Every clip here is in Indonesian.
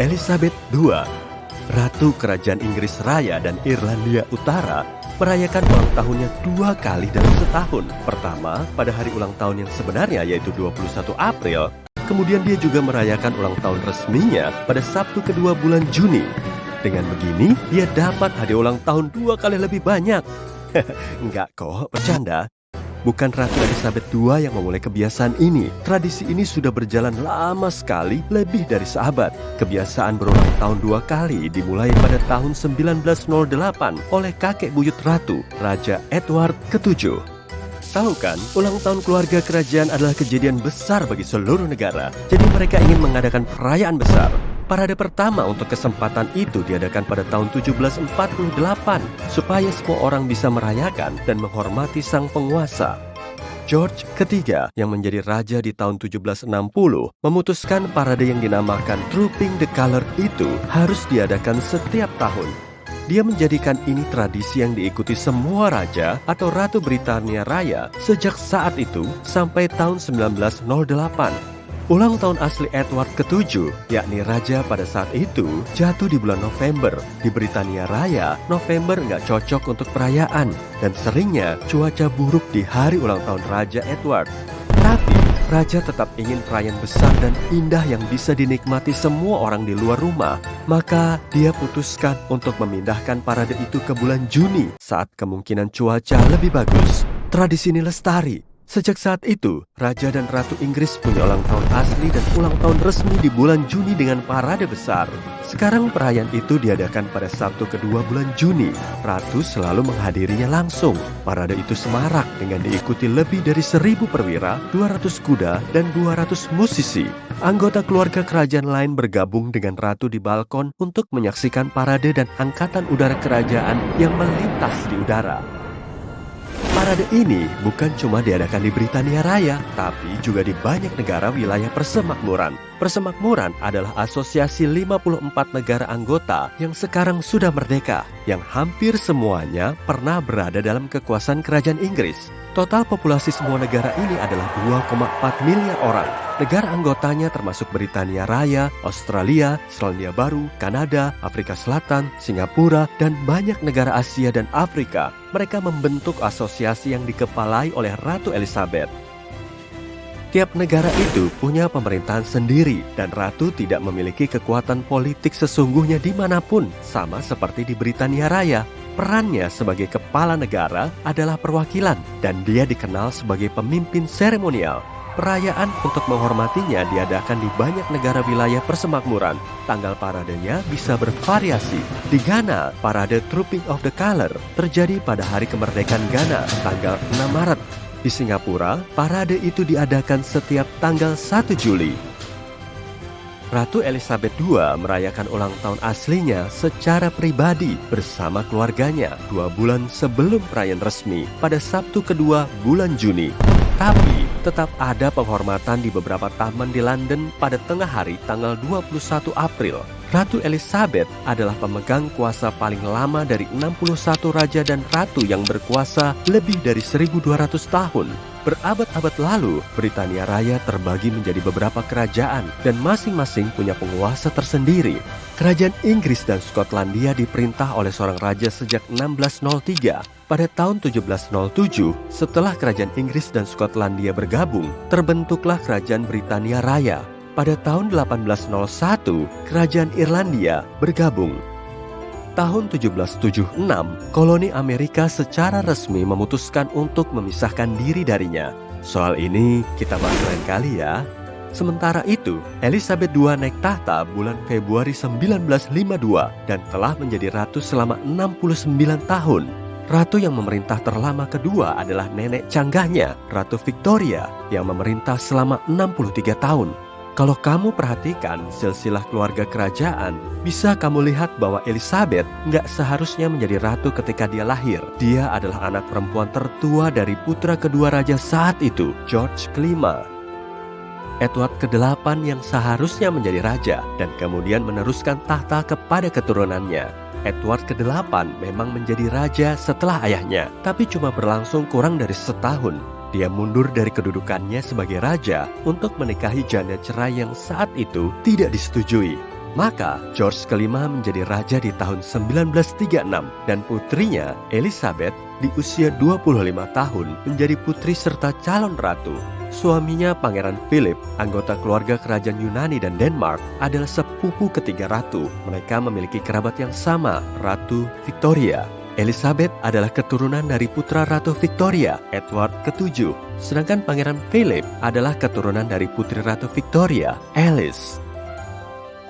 Elizabeth II, Ratu Kerajaan Inggris Raya dan Irlandia Utara, merayakan ulang tahunnya 2 kali dalam setahun. Pertama, pada hari ulang tahun yang sebenarnya yaitu 21 April. Kemudian dia juga merayakan ulang tahun resminya pada Sabtu kedua bulan Juni. Dengan begini, dia dapat hadiah ulang tahun 2 kali lebih banyak. Enggak kok, bercanda. Bukan Ratu Elizabeth II yang memulai kebiasaan ini. Tradisi ini sudah berjalan lama sekali, lebih dari seabad. Kebiasaan berulang tahun 2 kali dimulai pada tahun 1908 oleh kakek buyut Ratu, Raja Edward ke-7. Tahu kan, ulang tahun keluarga kerajaan adalah kejadian besar bagi seluruh negara. Jadi mereka ingin mengadakan perayaan besar. Parade pertama untuk kesempatan itu diadakan pada tahun 1748 supaya semua orang bisa merayakan dan menghormati sang penguasa. George ketiga yang menjadi raja di tahun 1760 memutuskan parade yang dinamakan Trooping the Colour itu harus diadakan setiap tahun. Dia menjadikan ini tradisi yang diikuti semua raja atau Ratu Britania Raya sejak saat itu sampai tahun 1908. Ulang tahun asli Edward ke-7, yakni raja pada saat itu, jatuh di bulan November. Di Britania Raya, November nggak cocok untuk perayaan, dan seringnya cuaca buruk di hari ulang tahun Raja Edward. Tapi, raja tetap ingin perayaan besar dan indah yang bisa dinikmati semua orang di luar rumah. Maka, dia putuskan untuk memindahkan parade itu ke bulan Juni saat kemungkinan cuaca lebih bagus. Tradisi ini lestari. Sejak saat itu, Raja dan Ratu Inggris punya ulang tahun asli dan ulang tahun resmi di bulan Juni dengan parade besar. Sekarang perayaan itu diadakan pada Sabtu kedua bulan Juni. Ratu selalu menghadirinya langsung. Parade itu semarak dengan diikuti lebih dari 1.000 perwira, 200 kuda, dan 200 musisi. Anggota keluarga kerajaan lain bergabung dengan Ratu di balkon untuk menyaksikan parade dan angkatan udara kerajaan yang melintas di udara. Parade ini bukan cuma diadakan di Britania Raya, tapi juga di banyak negara wilayah persemakmuran. Persemakmuran adalah asosiasi 54 negara anggota yang sekarang sudah merdeka, yang hampir semuanya pernah berada dalam kekuasaan kerajaan Inggris. Total populasi semua negara ini adalah 2,4 miliar orang. Negara anggotanya termasuk Britania Raya, Australia, Selandia Baru, Kanada, Afrika Selatan, Singapura, dan banyak negara Asia dan Afrika. Mereka membentuk asosiasi yang dikepalai oleh Ratu Elizabeth. Tiap negara itu punya pemerintahan sendiri, dan Ratu tidak memiliki kekuatan politik sesungguhnya dimanapun, sama seperti di Britania Raya. Perannya sebagai kepala negara adalah perwakilan, dan dia dikenal sebagai pemimpin seremonial. Perayaan untuk menghormatinya diadakan di banyak negara wilayah persemakmuran. Tanggal paradenya bisa bervariasi. Di Ghana, parade Trooping of the Colour terjadi pada hari kemerdekaan Ghana, tanggal 6 Maret. Di Singapura, parade itu diadakan setiap tanggal 1 Juli. Ratu Elizabeth II merayakan ulang tahun aslinya secara pribadi bersama keluarganya 2 bulan sebelum perayaan resmi pada Sabtu kedua bulan Juni. Tapi, tetap ada penghormatan di beberapa taman di London pada tengah hari tanggal 21 April. Ratu Elizabeth adalah pemegang kuasa paling lama dari 61 raja dan ratu yang berkuasa lebih dari 1.200 tahun. Berabad-abad lalu, Britania Raya terbagi menjadi beberapa kerajaan dan masing-masing punya penguasa tersendiri. Kerajaan Inggris dan Skotlandia diperintah oleh seorang raja sejak 1603. Pada tahun 1707, setelah kerajaan Inggris dan Skotlandia bergabung, terbentuklah kerajaan Britania Raya. Pada tahun 1801, kerajaan Irlandia bergabung. Tahun 1776, koloni Amerika secara resmi memutuskan untuk memisahkan diri darinya. Soal ini kita bahas lain kali ya. Sementara itu, Elizabeth II naik tahta bulan Februari 1952 dan telah menjadi ratu selama 69 tahun. Ratu yang memerintah terlama kedua adalah nenek canggahnya, Ratu Victoria, yang memerintah selama 63 tahun. Kalau kamu perhatikan silsilah keluarga kerajaan, bisa kamu lihat bahwa Elizabeth nggak seharusnya menjadi ratu ketika dia lahir. Dia adalah anak perempuan tertua dari putra kedua raja saat itu, George kelima. Edward ke-8 yang seharusnya menjadi raja dan kemudian meneruskan tahta kepada keturunannya. Edward ke-8 memang menjadi raja setelah ayahnya, tapi cuma berlangsung kurang dari setahun. Dia mundur dari kedudukannya sebagai raja untuk menikahi janda cerai yang saat itu tidak disetujui. Maka George kelima menjadi raja di tahun 1936 dan putrinya Elizabeth di usia 25 tahun menjadi putri serta calon ratu. Suaminya Pangeran Philip, anggota keluarga kerajaan Yunani dan Denmark, adalah sepupu ketiga ratu. Mereka memiliki kerabat yang sama, Ratu Victoria. Elizabeth adalah keturunan dari putra Ratu Victoria, Edward ke-7. Sedangkan Pangeran Philip adalah keturunan dari putri Ratu Victoria, Alice.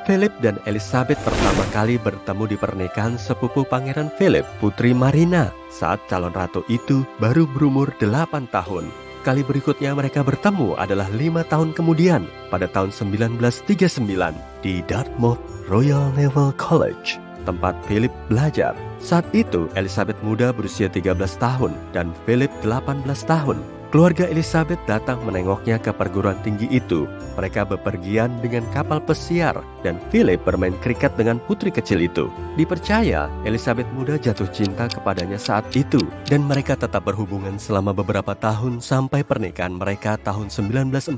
Philip dan Elizabeth pertama kali bertemu di pernikahan sepupu Pangeran Philip, Putri Marina, saat calon ratu itu baru berumur 8 tahun. Kali berikutnya mereka bertemu adalah 5 tahun kemudian, pada tahun 1939, di Dartmouth Royal Naval College, tempat Philip belajar. Saat itu, Elizabeth muda berusia 13 tahun dan Philip 18 tahun. Keluarga Elizabeth datang menengoknya ke perguruan tinggi itu. Mereka bepergian dengan kapal pesiar dan Philip bermain kriket dengan putri kecil itu. Dipercaya, Elizabeth muda jatuh cinta kepadanya saat itu dan mereka tetap berhubungan selama beberapa tahun sampai pernikahan mereka tahun 1947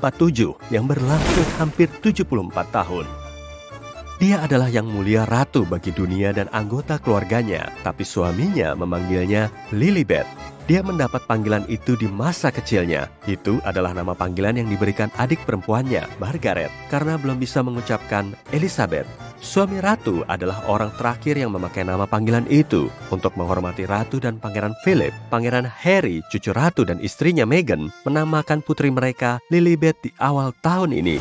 yang berlangsung hampir 74 tahun. Dia adalah yang mulia ratu bagi dunia dan anggota keluarganya, tapi suaminya memanggilnya Lilibet. Dia mendapat panggilan itu di masa kecilnya. Itu adalah nama panggilan yang diberikan adik perempuannya, Margaret, karena belum bisa mengucapkan Elizabeth. Suami ratu adalah orang terakhir yang memakai nama panggilan itu. Untuk menghormati ratu dan pangeran Philip, pangeran Harry, cucu ratu dan istrinya Meghan, menamakan putri mereka Lilibet di awal tahun ini.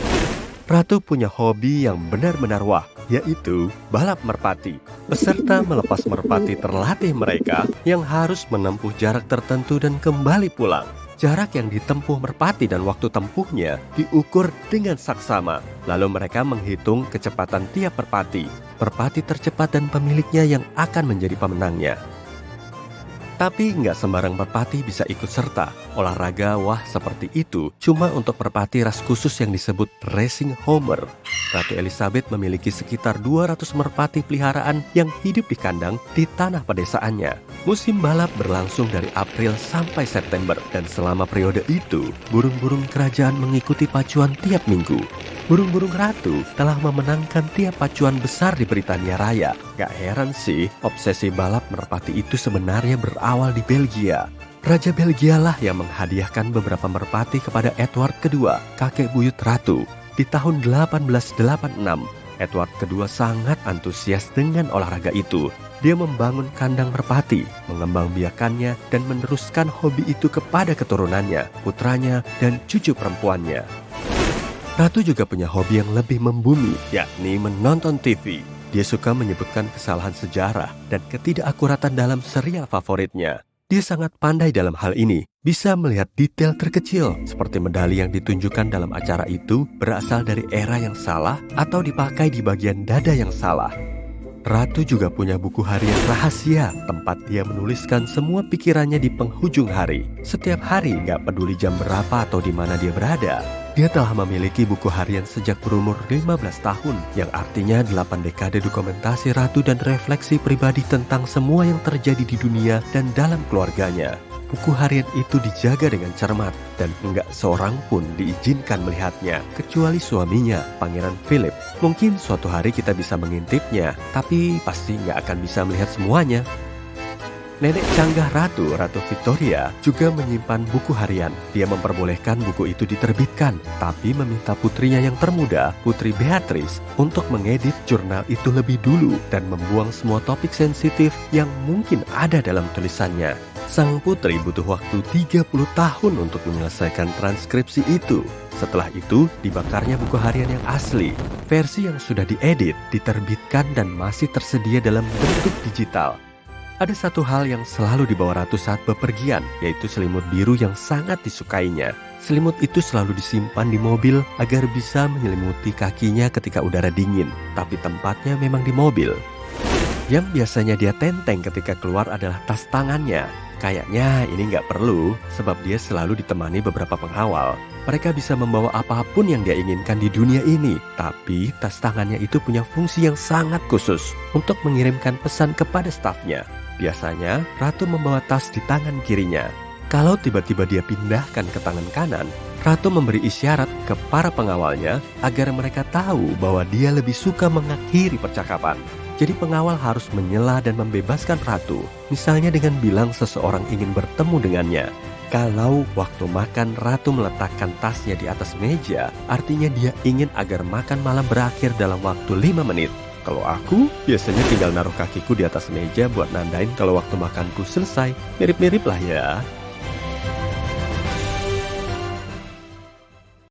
Ratu punya hobi yang benar-benar wah, yaitu balap merpati. Peserta melepas merpati terlatih mereka yang harus menempuh jarak tertentu dan kembali pulang. Jarak yang ditempuh merpati dan waktu tempuhnya diukur dengan saksama. Lalu mereka menghitung kecepatan tiap merpati. Merpati tercepat dan pemiliknya yang akan menjadi pemenangnya. Tapi nggak sembarang merpati bisa ikut serta. Olahraga wah seperti itu cuma untuk merpati ras khusus yang disebut Racing Homer. Ratu Elizabeth memiliki sekitar 200 merpati peliharaan yang hidup di kandang di tanah pedesaannya. Musim balap berlangsung dari April sampai September dan selama periode itu, burung-burung kerajaan mengikuti pacuan tiap minggu. Burung-burung ratu telah memenangkan tiap pacuan besar di Britania Raya. Gak heran sih, obsesi balap merpati itu sebenarnya berawal di Belgia. Raja Belgia lah yang menghadiahkan beberapa merpati kepada Edward kedua, kakek buyut ratu. Di tahun 1886, Edward kedua sangat antusias dengan olahraga itu. Dia membangun kandang merpati, mengembangbiakannya dan meneruskan hobi itu kepada keturunannya, putranya, dan cucu perempuannya. Ratu juga punya hobi yang lebih membumi, yakni menonton TV. Dia suka menyebutkan kesalahan sejarah dan ketidakakuratan dalam serial favoritnya. Dia sangat pandai dalam hal ini, bisa melihat detail terkecil seperti medali yang ditunjukkan dalam acara itu berasal dari era yang salah atau dipakai di bagian dada yang salah. Ratu juga punya buku harian rahasia, tempat dia menuliskan semua pikirannya di penghujung hari. Setiap hari, gak peduli jam berapa atau di mana dia berada. Dia telah memiliki buku harian sejak berumur 15 tahun, yang artinya 8 dekade dokumentasi ratu dan refleksi pribadi tentang semua yang terjadi di dunia dan dalam keluarganya. Buku harian itu dijaga dengan cermat dan enggak seorang pun diizinkan melihatnya, kecuali suaminya, Pangeran Philip. Mungkin suatu hari kita bisa mengintipnya, tapi pasti enggak akan bisa melihat semuanya. Nenek canggah ratu, Ratu Victoria, juga menyimpan buku harian. Dia memperbolehkan buku itu diterbitkan, tapi meminta putrinya yang termuda, Putri Beatrice, untuk mengedit jurnal itu lebih dulu dan membuang semua topik sensitif yang mungkin ada dalam tulisannya. Sang putri butuh waktu 30 tahun untuk menyelesaikan transkripsi itu. Setelah itu, dibakarnya buku harian yang asli. Versi yang sudah diedit, diterbitkan dan masih tersedia dalam bentuk digital. Ada satu hal yang selalu dibawa ratu saat bepergian, yaitu selimut biru yang sangat disukainya. Selimut itu selalu disimpan di mobil agar bisa menyelimuti kakinya ketika udara dingin, tapi tempatnya memang di mobil. Yang biasanya dia tenteng ketika keluar adalah tas tangannya. Kayaknya ini nggak perlu, sebab dia selalu ditemani beberapa pengawal. Mereka bisa membawa apapun yang dia inginkan di dunia ini, tapi tas tangannya itu punya fungsi yang sangat khusus untuk mengirimkan pesan kepada stafnya. Biasanya, ratu membawa tas di tangan kirinya. Kalau tiba-tiba dia pindahkan ke tangan kanan, Ratu memberi isyarat ke para pengawalnya agar mereka tahu bahwa dia lebih suka mengakhiri percakapan. Jadi pengawal harus menyela dan membebaskan ratu, misalnya dengan bilang seseorang ingin bertemu dengannya. Kalau waktu makan ratu meletakkan tasnya di atas meja, artinya dia ingin agar makan malam berakhir dalam waktu 5 menit. Kalau aku, biasanya tinggal naruh kakiku di atas meja buat nandain kalau waktu makanku selesai. Mirip-mirip lah ya.